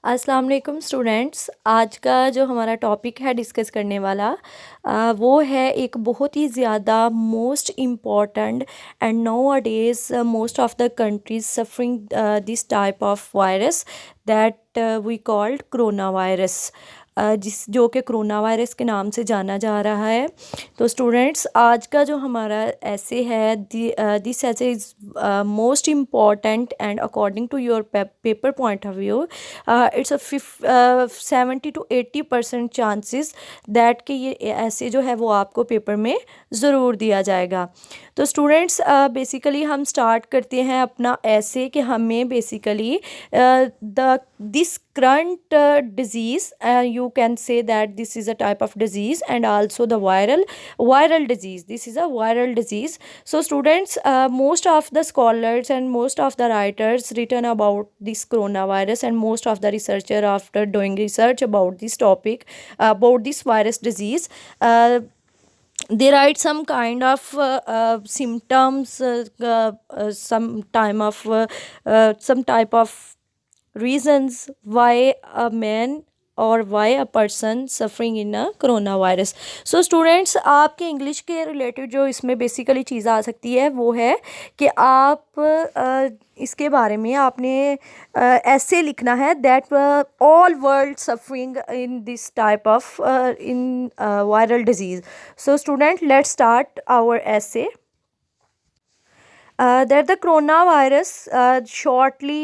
अस्सलाम वालेकुम स्टूडेंट्स। आज का जो हमारा टॉपिक है डिस्कस करने वाला वो है एक बहुत ही ज़्यादा most important and nowadays most of the countries suffering this type of virus that we called corona virus, जिस जो कि कोरोना वायरस के नाम से जाना जा रहा है। तो स्टूडेंट्स, आज का जो हमारा ऐसे है, this essay is most important and according to your paper point of view it's 70 to 80% chances that कि ये ऐसे जो है वो आपको पेपर में ज़रूर दिया जाएगा। तो स्टूडेंट्स, बेसिकली हम स्टार्ट करते हैं अपना ऐसे कि हमें basically the this current disease, you can say that this is a type of disease and also the viral disease. This is a viral disease. So students, most of the scholars and most of the writers written about this coronavirus, and most of the researcher after doing research about this topic, about this virus disease, they write some kind of symptoms, some type of reasons why a man और why a person suffering in a corona virus. So students, आपके English के related जो इसमें basically चीज़ आ सकती है वो है कि आप इसके बारे में आपने ऐसे लिखना है that all world suffering in this type of in viral disease. So student, let's start our essay. That the coronavirus, shortly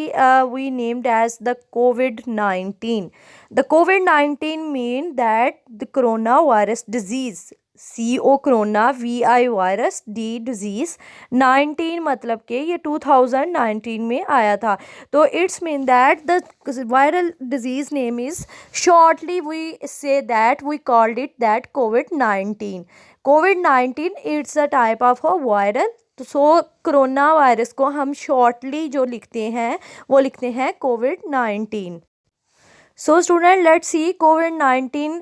we named as the COVID-19. The COVID-19 mean that the coronavirus disease, CO corona, VI virus, D disease, 19 मतलब कि ये 2019 में आया था। तो it's mean that the viral disease name is, shortly we say that we called it that COVID-19. COVID-19 it's a type of a viral। तो corona virus को हम शॉर्टली जो लिखते हैं वो लिखते हैं कोविड-19। सो स्टूडेंट, लेट्स सी कोविड-19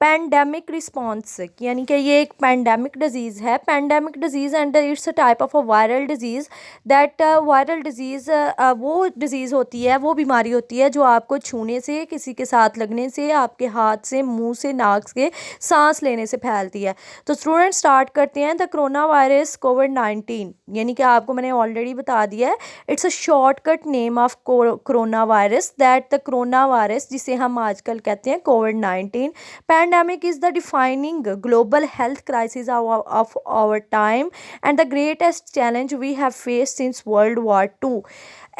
पैंडेमिक रिस्पॉन्स, यानी कि ये एक पैंडेमिक डिजीज़ है। Pandemic disease and it's a type of a viral disease. That viral disease वो डिजीज़ होती है, वो बीमारी होती है जो आपको छूने से, किसी के साथ लगने से, आपके हाथ से, मुंह से, नाक से, सांस लेने से फैलती है। तो स्टूडेंट, स्टार्ट करते हैं द कोरोना वायरस कोविड-19, यानी कि आपको मैंने ऑलरेडी बता दिया है, it's a shortcut name of corona virus, that the corona virus जिसे हम आजकल कहते हैं कोविड-19। Pandemic is the defining global health crisis of our time and the greatest challenge we have faced since World War II.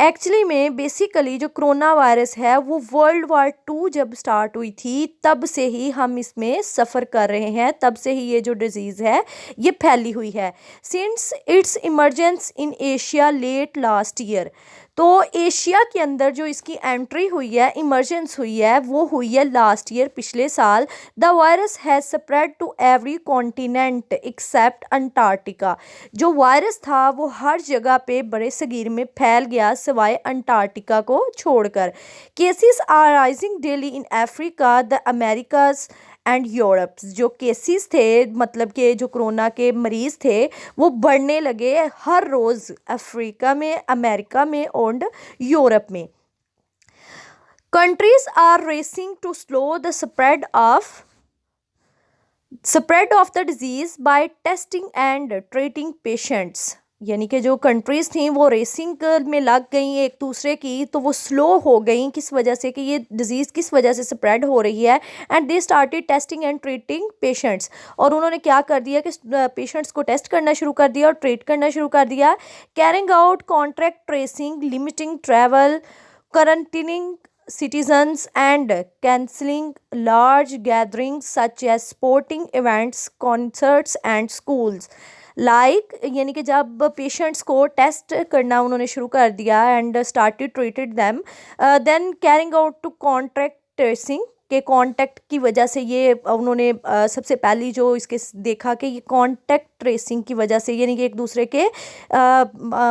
Actually में basically जो corona virus है वो world war 2 जब स्टार्ट हुई थी तब से ही हम इसमें सफ़र कर रहे हैं, तब से ही ये जो डिज़ीज़ है ये फैली हुई है। Since its emergence in Asia late last year, तो एशिया के अंदर जो इसकी एंट्री हुई है, इमरजेंस हुई है, वो हुई है लास्ट ईयर, पिछले साल। The virus has spread to every continent except Antarctica. जो वायरस था वो हर जगह पे बड़े सगीर में फैल गया सिवाय अंटार्कटिका को छोड़कर। Cases are rising daily in Africa, the Americas and Europe. जो केसेस थे, मतलब कि जो कोरोना के मरीज़ थे वो बढ़ने लगे हर रोज़ अफ्रीका में, अमेरिका में और यूरोप में। Countries are racing to slow the spread of the disease by testing and treating patients, यानी कि जो कंट्रीज़ थी वो रेसिंग में लग गई एक दूसरे की, तो वो स्लो हो गई किस वजह से कि ये डिज़ीज़ किस वजह से स्प्रेड हो रही है। And they started testing and treating patients, और उन्होंने क्या कर दिया कि पेशेंट्स को टेस्ट करना शुरू कर दिया और ट्रीट करना शुरू कर दिया। Carrying out contract tracing, limiting travel, quarantining citizens and cancelling large gatherings such as sporting events, concerts and schools. यानी कि जब पेशेंट्स को टेस्ट करना उन्होंने शुरू कर दिया and started treated them, then carrying out to contact tracing के कॉन्टैक्ट की वजह से ये उन्होंने सबसे पहली जो इसके देखा कि ये कॉन्टैक्ट ट्रेसिंग की वजह से, यानी कि एक दूसरे के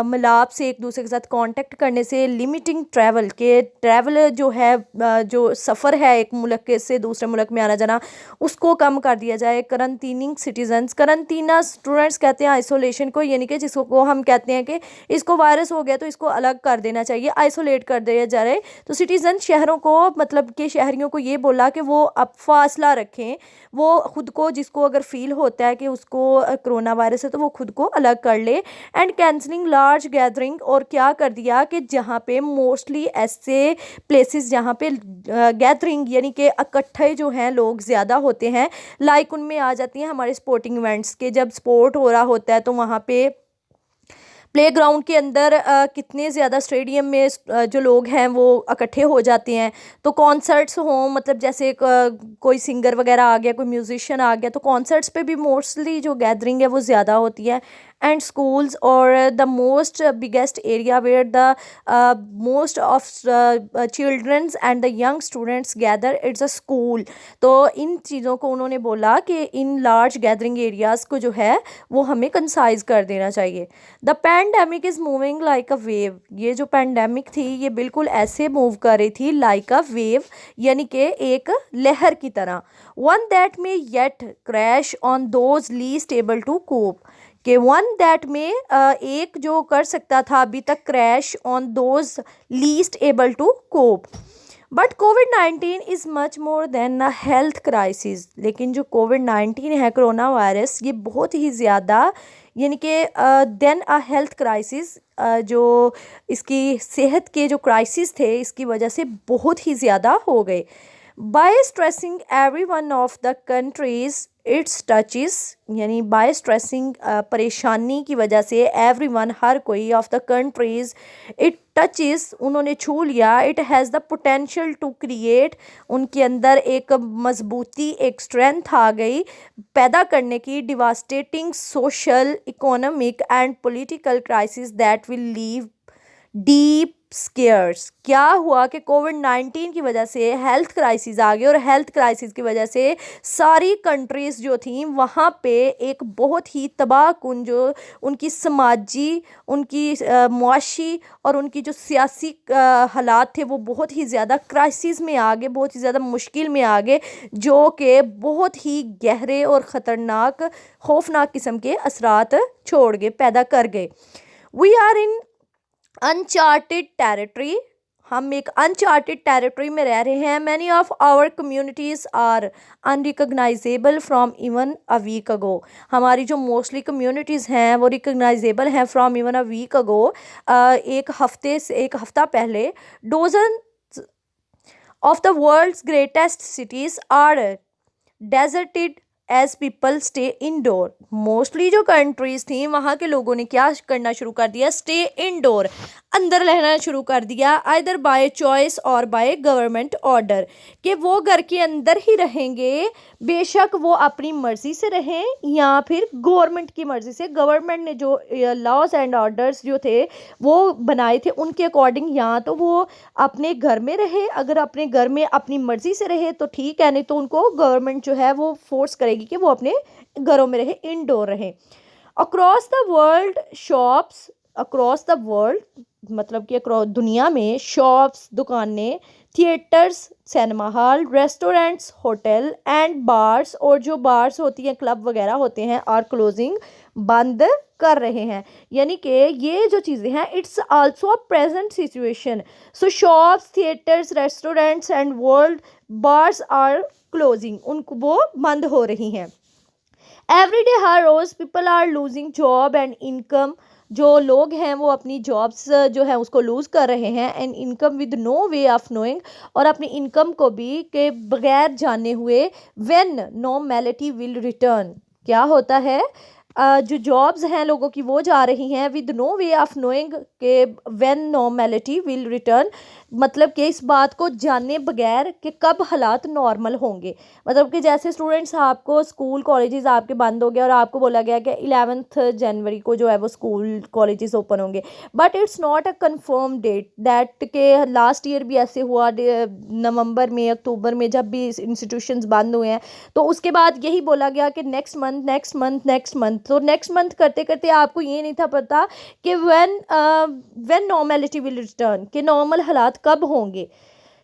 मिलाप से, एक दूसरे के साथ कांटेक्ट करने से, लिमिटिंग ट्रैवल के ट्रैवल जो है जो सफ़र है एक मुल्क के से दूसरे मुल्क में आना जाना, उसको कम कर दिया जाए। करंटीनिंग सिटीजन्स, करंटीना स्टूडेंट्स कहते हैं आइसोलेशन को, यानी कि जिसको हम कहते हैं कि इसको वायरस हो गया तो इसको अलग कर देना चाहिए, आइसोलेट कर दिया जा रहा है। तो सिटीज़न शहरों को, मतलब कि शहरियों को ये बोला कि वो अब फासला रखें, वो खुद को, जिसको अगर फील होता है कि उसको कोरोना वायरस है तो वो खुद को अलग कर ले। एंड कैंसलिंग लार्ज गैदरिंग, और क्या कर दिया कि जहाँ पे मोस्टली ऐसे प्लेसेस जहाँ पे गैदरिंग यानी कि इकट्ठे जो हैं लोग ज़्यादा होते हैं, लाइक उनमें आ जाती हैं हमारे स्पोर्टिंग इवेंट्स के, जब स्पोर्ट हो रहा होता है तो वहाँ पे प्लेग्राउंड के अंदर कितने ज़्यादा स्टेडियम में जो लोग हैं वो इकट्ठे हो जाते हैं। तो कॉन्सर्ट्स हों, मतलब जैसे कोई सिंगर वगैरह आ गया, कोई म्यूजिशियन आ गया, तो कॉन्सर्ट्स पे भी मोस्टली जो गैदरिंग है वो ज़्यादा होती है। एंड स्कूल्स और the most biggest area where the most of childrens and the young students gather, it's a school. तो इन चीज़ों को उन्होंने बोला कि इन लार्ज गैदरिंग एरियाज़ को जो है वो हमें कंसाइज कर देना चाहिए। The pandemic is moving like a wave, ये जो पैंडेमिक थी ये बिल्कुल ऐसे मूव कर रही थी लाइक अ वेव, यानी कि एक लहर की तरह। One that may yet crash on those least able to cope, कि वन दैट में एक जो कर सकता था अभी तक crash on those least able to cope. But कोविड-19 is much more than a health crisis, लेकिन जो कोविड-19 है, कोरोना वायरस, ये बहुत ही ज़्यादा, यानी कि देन अ हेल्थ क्राइसिस, जो इसकी सेहत के जो क्राइसिस थे इसकी वजह से बहुत ही ज़्यादा हो गए। By stressing every one of the countries it's touches, यानी बाय स्ट्रेसिंग परेशानी की वजह से, एवरी वन हर कोई, of the countries it touches उन्होंने छू लिया, it has the potential to create, उनके अंदर एक मजबूती, एक स्ट्रेंथ आ गई पैदा करने की, devastating social, economic and political crisis that will leave deep scars. क्या हुआ कि कोविड-19 की वजह से हेल्थ क्राइसिस आ गई, और हेल्थ क्राइसिस की वजह से सारी कंट्रीज़ जो थी वहाँ पे एक बहुत ही तबाहकुन जो उनकी समाजी, उनकी मुआशी और उनकी जो सियासी हालात थे वो बहुत ही ज़्यादा क्राइसिस में आ गए, बहुत ही ज़्यादा मुश्किल में आ गए, जो कि बहुत ही गहरे और ख़तरनाक, खौफनाक किस्म के असरात छोड़ गए, पैदा कर गए। We are in uncharted territory, हम एक अनचार्टेड टेरिटरी में रह रहे हैं। Many of our communities are unrecognisable from even a week ago, हमारी जो मोस्टली कम्युनिटीज़ हैं वो रिकग्नाइजेबल हैं from even a week ago, एक हफ्ता पहले। Dozen of the world's greatest cities are deserted as people stay indoor, mostly जो countries थी वहाँ के लोगों ने क्या करना शुरू कर दिया, स्टे इंडोर, अंदर रहना शुरू कर दिया, आइदर बाय चॉइस और बाय गवर्नमेंट ऑर्डर, कि वो घर के अंदर ही रहेंगे, बेशक वो अपनी मर्ज़ी से रहें या फिर गवर्नमेंट की मर्ज़ी से। गवर्नमेंट ने जो लॉज एंड ऑर्डर्स जो थे वो बनाए थे उनके अकॉर्डिंग, या तो वो अपने घर में रहे, अगर अपने घर में अपनी मर्ज़ी से रहे तो ठीक है, नहीं तो उनको गवर्नमेंट जो है वो फोर्स करेगी कि वो अपने घरों में रहे, इंडोर रहे। Across the world shops, across the world मतलब कि दुनिया में शॉप्स, दुकानें, theatres, cinema hall, restaurants, hotel and bars, और जो बार्स होती हैं, क्लब वगैरह होते हैं, आर क्लोजिंग, बंद कर रहे हैं। यानी कि ये जो चीज़ें हैं, it's also a present situation. So shops, theatres, restaurants and world bars are closing, उनको वो बंद हो रही हैं। एवरी डे हर रोज़ people are losing job and income, जो लोग हैं वो अपनी जॉब्स जो है उसको लूज़ कर रहे हैं, and income with no way of knowing, और अपनी इनकम को भी के बगैर जाने हुए, व्हेन नॉर्मेलिटी विल रिटर्न, क्या होता है, जो जॉब्स हैं लोगों की वो जा रही हैं with no way of knowing के व्हेन नॉर्मेलिटी विल रिटर्न, मतलब कि इस बात को जाने बगैर कि कब हालात नॉर्मल होंगे। मतलब कि जैसे स्टूडेंट्स, आपको स्कूल कॉलेजेस आपके बंद हो गए और आपको बोला गया कि 11 जनवरी को जो है वो स्कूल कॉलेजेस ओपन होंगे, but it's not a confirm date that के लास्ट ईयर भी ऐसे हुआ, नवंबर में, अक्टूबर में जब भी इंस्टीट्यूशंस बंद हुए हैं, तो उसके बाद यही बोला गया कि next month, next month, next month, तो नेक्स्ट मंथ करते करते आपको ये नहीं था पता कि व्हेन नॉर्मेलिटी विल रिटर्न, कि नॉर्मल हालात कब होंगे।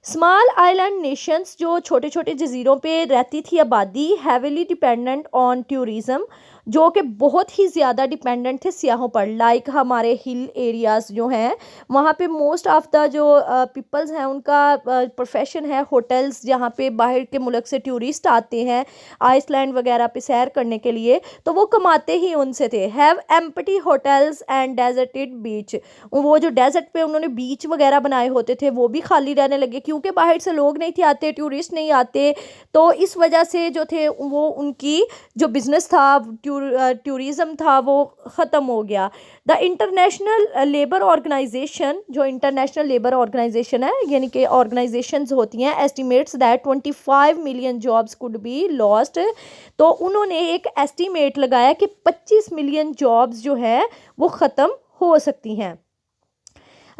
स्मॉल आइलैंड नेशंस, जो छोटे छोटे जजीरों पे रहती थी आबादी, हैविली डिपेंडेंट ऑन टूरिज़्म, जो कि बहुत ही ज़्यादा डिपेंडेंट थे सियाहों पर। लाइक हमारे हिल एरियाज़ जो हैं वहाँ पे मोस्ट ऑफ़ द जो पीपल्स हैं उनका प्रोफेशन है होटल्स, जहाँ पे बाहर के मुल्क से टूरिस्ट आते हैं आइसलैंड वगैरह पे सैर करने के लिए, तो वो कमाते ही उनसे थे। Have empty hotels and deserted beach, वो जो डेजर्ट पे उन्होंने बीच वगैरह बनाए होते थे वो भी खाली रहने लगे, क्योंकि बाहर से लोग नहीं थे आते, टूरिस्ट नहीं आते। तो इस वजह से जो थे वो उनकी जो बिज़नेस था, टूरिज़्म था, वो ख़त्म हो गया। द इंटरनेशनल लेबर ऑर्गेनाइजेशन, जो इंटरनेशनल लेबर ऑर्गेनाइजेशन है, यानी कि ऑर्गेनाइजेशंस होती हैं, estimates that 25 million jobs could be lost. तो उन्होंने एक एस्टिमेट लगाया कि 25 मिलियन जॉब्स जो है वो ख़त्म हो सकती हैं।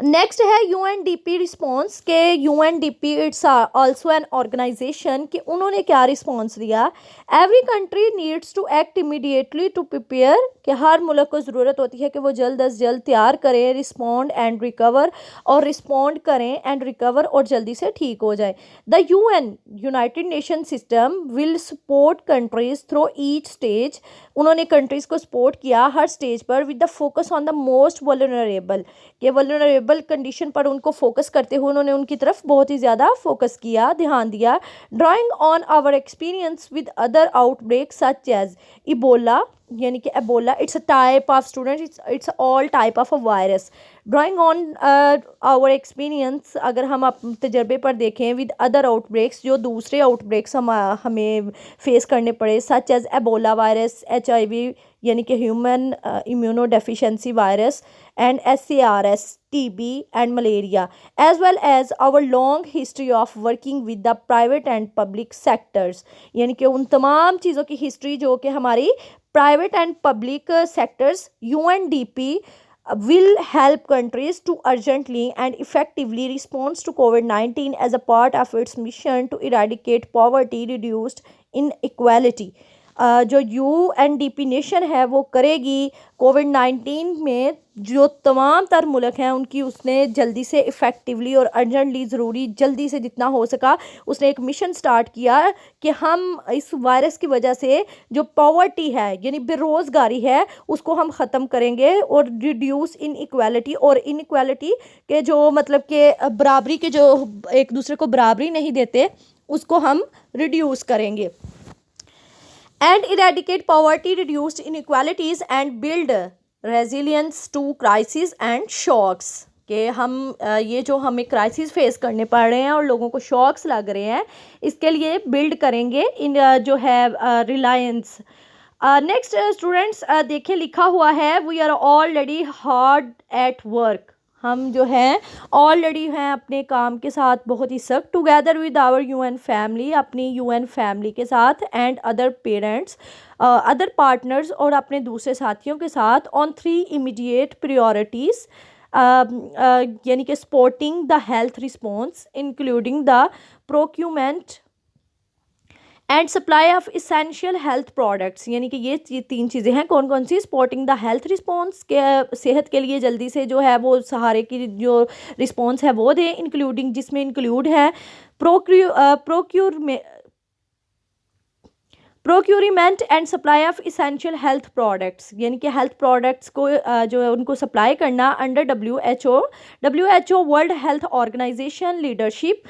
नेक्स्ट है यूएनडीपी रिस्पॉन्स, के UNDP it's also an organisation, कि उन्होंने क्या रिस्पॉन्स दिया। Every country needs to act immediately to prepare, कि हर मुल्क को ज़रूरत होती है कि वो जल्द अज जल्द तैयार करें, रिस्पॉन्ड एंड रिकवर, और रिस्पॉन्ड करें एंड रिकवर, और जल्दी से ठीक हो जाए। The UN United nation system will support countries through each stage, उन्होंने कंट्रीज़ को सपोर्ट किया हर स्टेज पर, with the focus on the most vulnerable, कि वल्नरेबल कंडीशन पर उनको फोकस करते हुए उन्होंने उनकी तरफ बहुत ही ज़्यादा फोकस किया, ध्यान दिया। Drawing on our experience with other outbreak such as Ebola, यानी कि Ebola it's a type of student, it's all type of a virus. Drawing on our experience, अगर हम अपने तजर्बे पर देखें, विद अदर आउटब्रेक्स, जो दूसरे आउटब्रेक्स हमें फेस करने पड़े, such as Ebola virus, HIV यानी कि human immunodeficiency virus, and SARS, TB and malaria, as well as our long history of working with the private and public sectors, यानी कि उन तमाम चीज़ों की हिस्ट्री जो कि हमारी private and public sectors, UNDP will help countries to urgently and effectively respond to COVID-19 as a part of its mission to eradicate poverty, reduced inequality। जो UNDP नेशन है वो करेगी कोविड-19 में जो तमाम तर मुल्क हैं उनकी, उसने जल्दी से इफ़ेक्टिवली और अर्जेंटली, ज़रूरी जल्दी से जितना हो सका, उसने एक मिशन स्टार्ट किया कि हम इस वायरस की वजह से जो पॉवर्टी है यानी बेरोज़गारी है उसको हम ख़त्म करेंगे, और रिड्यूस इनइक्वालिटी, और इनइक्वालिटी के जो मतलब कि बराबरी के, जो एक दूसरे को बराबरी नहीं देते, उसको हम रिड्यूस करेंगे। And eradicate poverty, reduced inequalities and build resilience to crisis and shocks, कि हम ये जो हमें क्राइसिस फेस करने पड़ रहे हैं और लोगों को शॉक्स लग रहे हैं, इसके लिए बिल्ड करेंगे इन जो है रिलायंस। नेक्स्ट स्टूडेंट्स देखिए लिखा हुआ है, we are already hard at work, हम जो हैं ऑलरेडी हैं अपने काम के साथ बहुत ही सख्त, together with our UN family, अपनी UN फैमिली के साथ, and other parents, other partners, और अपने दूसरे साथियों के साथ, ऑन 3 इमीडिएट प्रायोरिटीज़, यानी कि supporting the health response, including the procurement and supply of essential health products, यानी कि ये 3 चीज़ें हैं। कौन कौन सी? सपोर्टिंग द हेल्थ रिस्पॉन्स, के सेहत के लिए जल्दी से जो है वो सहारे की जो रिस्पॉन्स है वो दें, इंक्लूडिंग जिसमें इंक्लूड है procurement and supply of essential health products, यानी कि हेल्थ प्रोडक्ट्स को जो है उनको सप्लाई करना under WHO world health organisation leadership,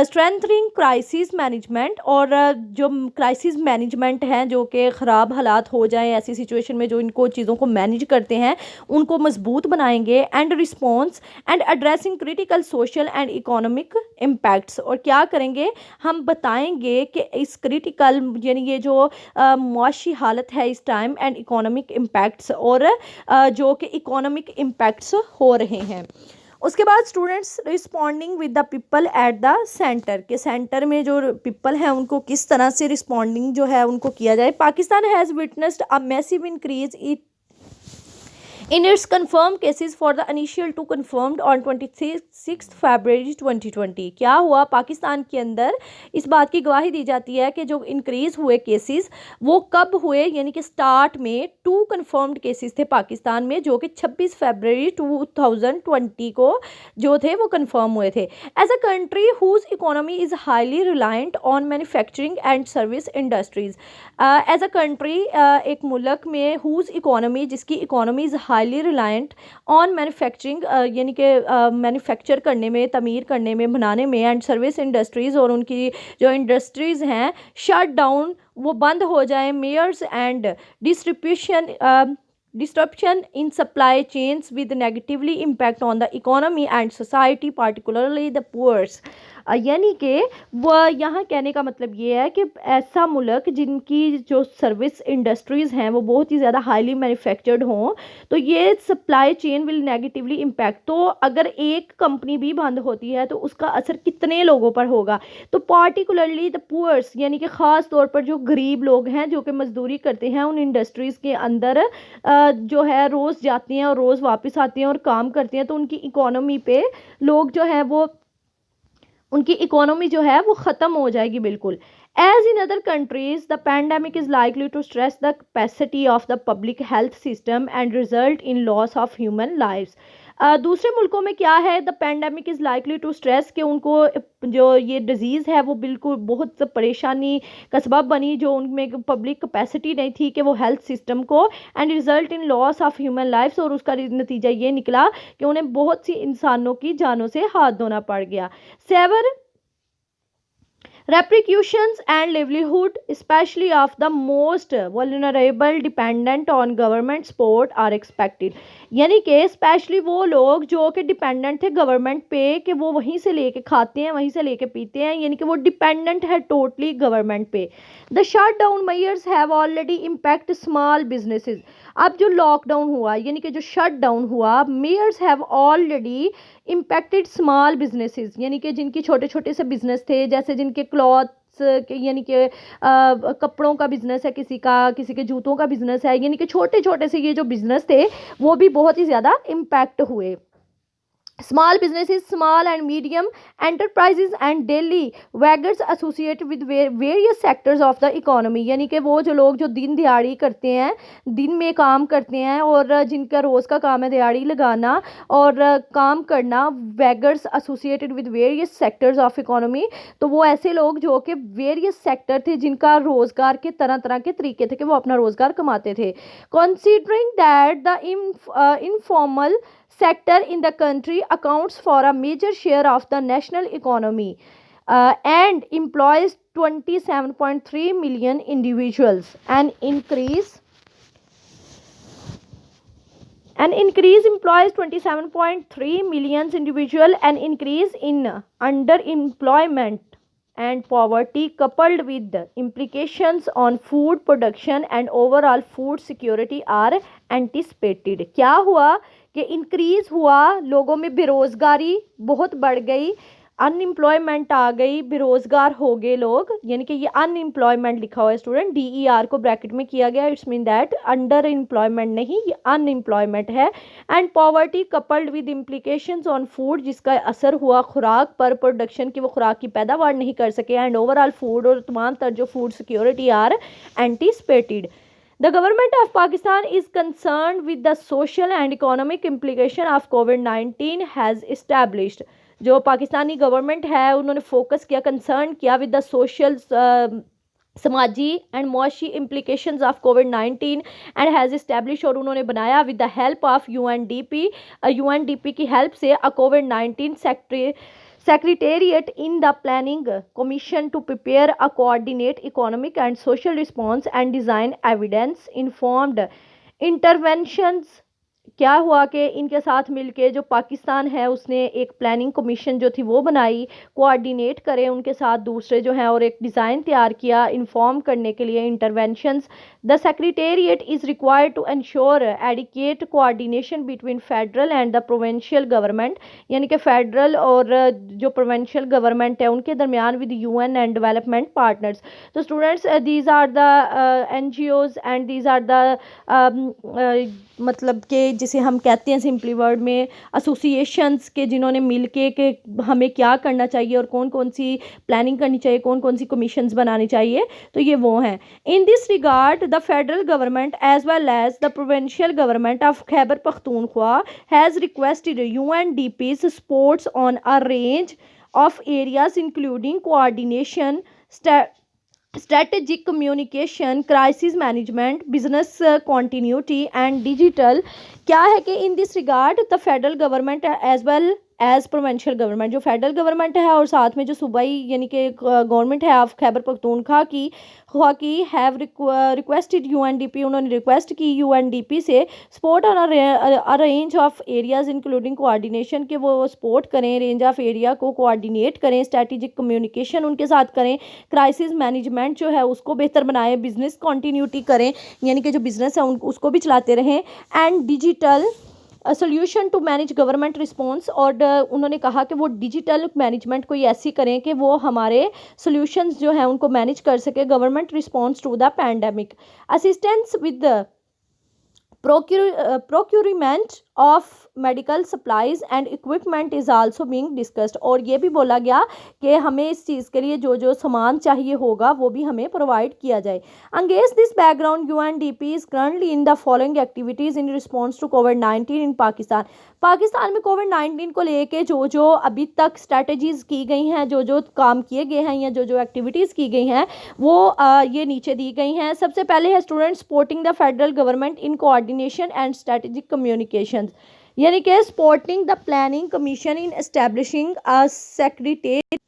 strengthening crisis management, और जो क्राइसिस मैनेजमेंट है जो कि ख़राब हालात हो जाएं ऐसी सिचुएशन में जो इनको चीज़ों को मैनेज करते हैं उनको मजबूत बनाएंगे, and response and addressing critical social and economic impacts, और क्या करेंगे हम बताएंगे कि इस क्रिटिकल यानी ये जो मुआशी हालत है इस टाइम, एंड इकोनॉमिक इम्पैक्ट्स, और जो कि इकोनॉमिक इम्पैक्ट्स हो रहे हैं। उसके बाद students responding with the people at the centre, के सेंटर में जो पीपल हैं उनको किस तरह से रिस्पॉन्डिंग जो है उनको किया जाए। Pakistan has witnessed a massive increase in its confirmed cases for the initial to confirmed on 26 फरवरी 2020। क्या हुआ, पाकिस्तान के अंदर इस बात की गवाही दी जाती है कि जो इंक्रीज़ हुए केसेस वो कब हुए, यानी कि स्टार्ट में 2 कंफर्म्ड केसेस थे पाकिस्तान में जो कि 26 फरवरी 2020 को जो थे वो कंफर्म हुए थे। As a country whose economy is highly reliant on manufacturing and service industries. As a country, एक मुल्क में हुज इकोनॉमी, जिसकी economy is highly reliant on manufacturing, यानी कि मैन्युफैक्चर करने में, तमीर करने में, बनाने में, एंड सर्विस इंडस्ट्रीज़, और उनकी जो इंडस्ट्रीज़ हैं शट डाउन, वो बंद हो जाए, measures and distribution disruption in supply chains with negatively impact on the economy and society, particularly the poor। यानी कि वह यहाँ कहने का मतलब ये है कि ऐसा मुल्क जिनकी जो सर्विस इंडस्ट्रीज़ हैं वो बहुत ही ज़्यादा हाईली मैन्युफैक्चर्ड हों, तो ये supply chain will negatively impact. तो अगर एक कंपनी भी बंद होती है तो उसका असर कितने लोगों पर होगा, तो पार्टिकुलरली द पुअर्स, यानी कि ख़ास तौर पर जो गरीब लोग हैं जो कि मजदूरी करते हैं उन इंडस्ट्रीज़ के अंदर, जो है रोज़ जाती हैं और रोज़ वापस आती हैं और काम करती हैं, तो उनकी इकोनॉमी पे लोग जो है वो, उनकी इकोनॉमी जो है वो ख़त्म हो जाएगी बिल्कुल। As in other countries the pandemic is likely to stress the capacity of the public health system and result in loss of human lives. दूसरे मुल्कों में क्या है, the pandemic is likely to stress, कि उनको जो ये डिज़ीज़ है वो बिल्कुल बहुत परेशानी का सबब बनी, जो उनमें पब्लिक कैपेसिटी नहीं थी कि वो हेल्थ सिस्टम को, and result in loss of human lives, और उसका नतीजा ये निकला कि उन्हें बहुत सी इंसानों की जानों से हाथ धोना पड़ गया। Severe repercussions and livelihood, especially of the most vulnerable dependent on government support are expected। यानी कि स्पेशली वो लोग जो कि डिपेंडेंट थे गवर्नमेंट पे, कि वो वहीं से लेके खाते हैं, वहीं से लेके पीते हैं, यानी कि वो डिपेंडेंट है टोटली गवर्नमेंट पे। The shutdown mayors have already impact small businesses. अब जो लॉकडाउन हुआ, यानी कि जो शट डाउन हुआ, mayors have already impacted small businesses, यानी कि जिनकी छोटे छोटे से बिजनेस थे, जैसे जिनके क्लॉथ्स के, यानी कि कपड़ों का बिजनेस है किसी का, किसी के जूतों का बिजनेस है, यानी कि छोटे छोटे से ये जो बिजनेस थे वो भी बहुत ही ज़्यादा इम्पैक्ट हुए। Small businesses, small and medium enterprises and daily waggers associated with various sectors of the economy। यानी कि वो जो लोग जो दिन दिहाड़ी करते हैं, दिन में काम करते हैं, और जिनका रोज़ का काम है दिहाड़ी लगाना और काम करना, wagers associated with various sectors of economy, तो वो ऐसे लोग जो कि वेरियस सेक्टर थे जिनका रोज़गार के तरह तरह के तरीके थे कि वो अपना रोज़गार कमाते थे। Considering that the informal sector in the country accounts for a major share of the national economy and employs 27.3 million individuals. An increase employs 27.3 million individual, an increase in underemployment and poverty coupled with the implications on food production and overall food security are anticipated। क्या हुआ कि increase हुआ, लोगों में बेरोज़गारी बहुत बढ़ गई, अनएम्प्लॉयमेंट आ गई, बेरोज़गार हो गए लोग, यानी कि ये अनएम्प्लॉयमेंट लिखा हुआ है स्टूडेंट, DER को ब्रैकेट में किया गया, it's mean that under employment नहीं, ये अनएम्प्लॉयमेंट है। And poverty coupled with implications on food, जिसका असर हुआ खुराक पर, प्रोडक्शन की, वो खुराक की पैदावार नहीं कर सके, एंड ओवरऑल फूड, और तमाम तर जो food security are anticipated. The government of Pakistan is concerned with the social and economic implication of COVID-19 has established। जो पाकिस्तानी गवर्नमेंट है उन्होंने फोकस किया, कंसर्न किया विद द सोशल, समाजी एंड मुआशी इम्प्लीकेशंस ऑफ कोविड-19 एंड हैज़ इस्टेब्लिश, और उन्होंने बनाया with the help of UNDP की हेल्प से a covid Secretariat in the Planning Commission to prepare a coordinate economic and social response and design evidence informed interventions। क्या हुआ कि इनके साथ मिलके जो पाकिस्तान है उसने एक प्लानिंग कमीशन जो थी वो बनाई, कोऑर्डिनेट करें उनके साथ दूसरे जो हैं, और एक डिज़ाइन तैयार किया इन्फॉर्म करने के लिए interventions. The secretariat is required to ensure adequate coordination between federal and the provincial government, यानी कि फेडरल और जो प्रोविंशियल गवर्नमेंट है उनके दरमियान with UN and development partners. तो students, these are the NGOs and these are the मतलब के जिसे हम कहते हैं सिंपली वर्ड में एसोसिएशंस के, जिन्होंने मिल के कि हमें क्या करना चाहिए और कौन कौन सी प्लानिंग करनी चाहिए, कौन कौन सी कमीशंस बनानी चाहिए, तो ये वो हैं। In this regard the federal government as well as the provincial government of Khyber Pakhtunkhwa has requested UNDP's supports on a range of areas including coordination, strategic communication, crisis management, business continuity and digital। क्या है कि in this regard the federal government as well as provincial government, जो federal government है और साथ में जो सूबाई यानी कि गवर्नमेंट है ऑफ खैबर पख्तूनख्वा की हैव रिक्वेस्टेड UNDP, उन्होंने रिक्वेस्ट की UNDP से support on a range of areas including coordination, के वो सपोर्ट करें, रेंज ऑफ एरिया को कोऑर्डिनेट करें, स्ट्रेटेजिक कम्युनिकेशन उनके साथ करें, क्राइसिस मैनेजमेंट जो है उसको बेहतर बनाएं, बिजनेस कंटिन्यूटी करें यानी कि जो बिज़नेस है उसको भी चलाते रहें, and digital solution to manage government response. और उन्होंने कहा कि वो डिजिटल मैनेजमेंट कोई ऐसी करें कि वो हमारे सोल्यूशंस जो हैं उनको मैनेज कर सके, government response to the pandemic, assistance with procurement of medical supplies and equipment is also being discussed। और ये भी बोला गया कि हमें इस चीज़ के लिए जो जो सामान चाहिए होगा वो भी हमें प्रोवाइड किया जाए। Against this background UNDP is currently in the following activities in response to COVID-19 in Pakistan। Pakistan में COVID-19 को लेके जो जो अभी तक स्ट्रेटजीज़ की गई हैं, जो जो काम किए गए हैं या जो जो एक्टिविटीज़ की गई हैं वो ये नीचे दी गई हैं। सबसे पहले है student supporting the federal government in coordination and strategic communication, यानी कि supporting the planning commission in establishing a secretariat,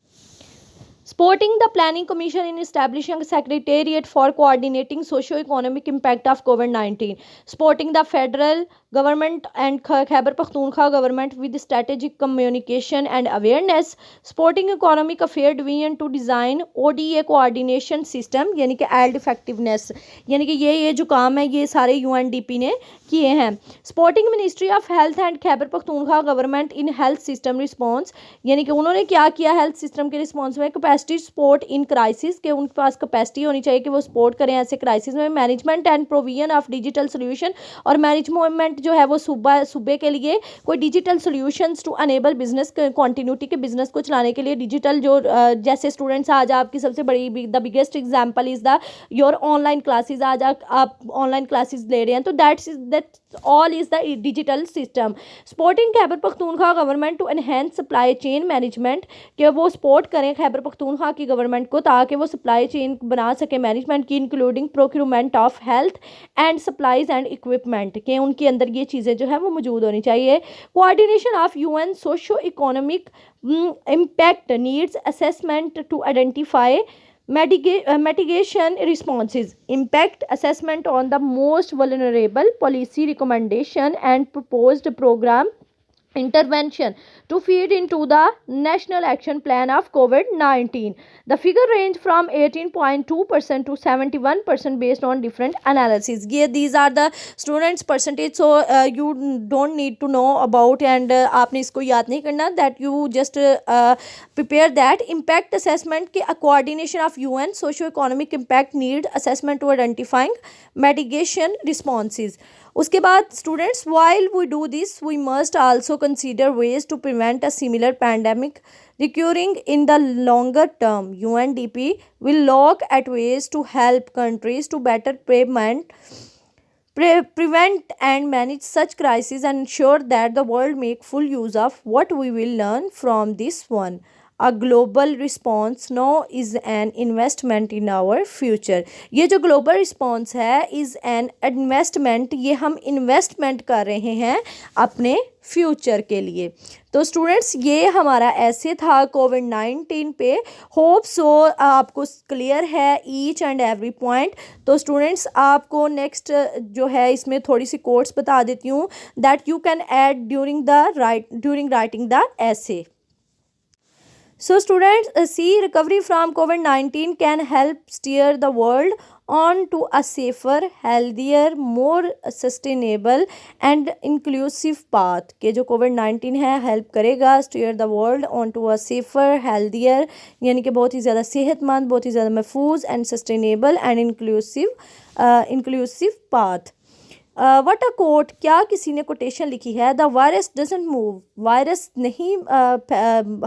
supporting the planning commission in establishing a secretariat for coordinating socio-economic impact of COVID-19, supporting the federal government and Khyber Pakhtunkhwa government with strategic communication and awareness, supporting economic affair division to design ODA coordination system यानी कि yield effectiveness, यानी कि ये जो काम है ये सारे UNDP ने किए हैं। supporting ministry of health and Khyber Pakhtunkhwa government in health system response, यानी कि उन्होंने क्या किया हेल्थ सिस्टम के रिस्पॉन्स में, कैपेसिटी सपोर्ट इन क्राइसिस, के उनके पास कैपेसिटी होनी चाहिए कि वो सपोर्ट करें ऐसे क्राइसिस में, management and provision of digital solution, और मैनेजमेंट जो है वो सूबे के लिए कोई digital solutions to enable business continuity के बिजनेस को चलाने के लिए डिजिटल जो जैसे स्टूडेंट्स आज आपकी सबसे बड़ी the biggest example is the your online classes, आज आप ऑनलाइन क्लासेस ले रहे हैं तो that all is the digital system. Supporting Khyber Pakhtunkhwa government to enhance supply chain management, कि वो सपोर्ट करें खैबर पख्तूनख्वा की गवर्नमेंट को ताकि वो सप्लाई चेन बना सके मैनेजमेंट की, including procurement of health and supplies and equipment, के उनके अंदर ये चीज़ें जो है वो मौजूद होनी चाहिए। Coordination of UN socio economic impact needs assessment to identify mitigation responses, impact assessment on the most vulnerable, policy recommendation and proposed program intervention to feed into the national action plan of COVID-19. The figure range from 18.2% to 71% based on different analyses। ये these are the students percentage, so you don't need to know about and आपने इसको याद नहीं करना, that you just prepare that impact assessment के coordination of UN socio-economic impact need assessment to identifying mitigation responses। उसके बाद students while we do this we must also consider ways to prevent a similar pandemic recurring in the longer term। UNDP will look at ways to help countries to better prevent and manage such crises and ensure that the world make full use of what we will learn from this one। A global response now is an investment in our future। ये जो global response है is an investment, ये हम investment कर रहे हैं अपने future के लिए। तो स्टूडेंट्स ये हमारा ऐसे था COVID-19 पे, होप सो आपको क्लियर है ईच एंड एवरी पॉइंट। तो स्टूडेंट्स आपको नेक्स्ट जो है इसमें थोड़ी सी कोट्स बता देती हूँ that you can add during writing the essay। So students, see recovery from COVID-19 can help steer the world on to a safer, healthier, more sustainable and inclusive path। के जो COVID-19 है help करेगा steer the world on to a safer, healthier यानी कि बहुत ही ज़्यादा सेहतमंद, बहुत ही ज़्यादा महफूज and sustainable and inclusive path। What a quote, क्या किसी ने कोटेशन लिखी है, the virus doesn't move, virus नहीं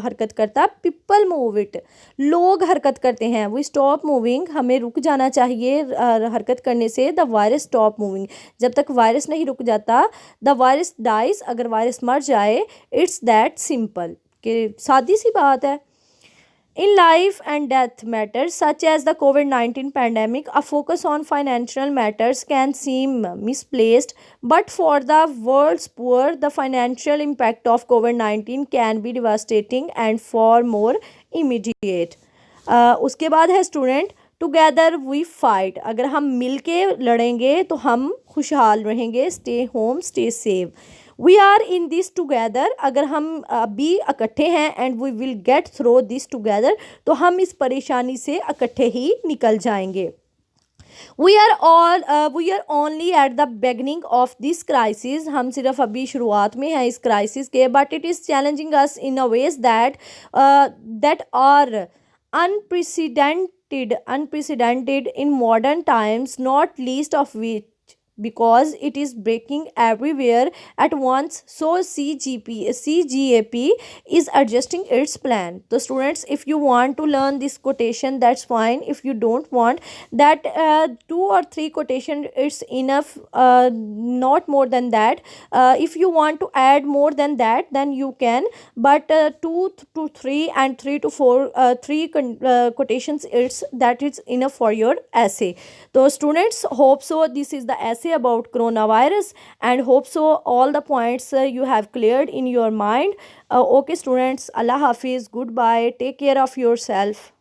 हरकत करता, पीपल मूव इट, लोग हरकत करते हैं, वी स्टॉप मूविंग, हमें रुक जाना चाहिए हरकत करने से, द वायरस स्टॉप मूविंग, जब तक वायरस नहीं रुक जाता, द वायरस डाइज, अगर वायरस मर जाए, इट्स दैट सिंपल, कि सादी सी बात है। In life and death matters such as the COVID 19 pandemic, a focus on financial matters can seem misplaced, but for the world's poor, the financial impact of COVID 19 can be devastating and far more immediate. उसके बाद है student, together we fight, अगर हम मिल के लड़ेंगे तो हम खुशहाल रहेंगे, stay home stay safe, we are in this together, अगर हम अभी इकट्ठे हैं, and we will get through this together, तो हम इस परेशानी से इकट्ठे ही निकल जाएंगे। We are only at the beginning of this crisis, हम सिर्फ अभी शुरुआत में हैं इस क्राइसिस के, but it is challenging us in a ways that are unprecedented in modern times, not least of which because it is breaking everywhere at once, so CGAP is adjusting its plan. So students, if you want to learn this quotation, that's fine. If you don't want that, 2 or 3 quotation it's enough, not more than that. If you want to add more than that, then you can, but 2 to 3 and 3 to 4 quotations, it's that is enough for your essay. So students, hope so this is the essay about coronavirus, and hope so all the points you have cleared in your mind. Okay students, Allah Hafiz, goodbye, take care of yourself.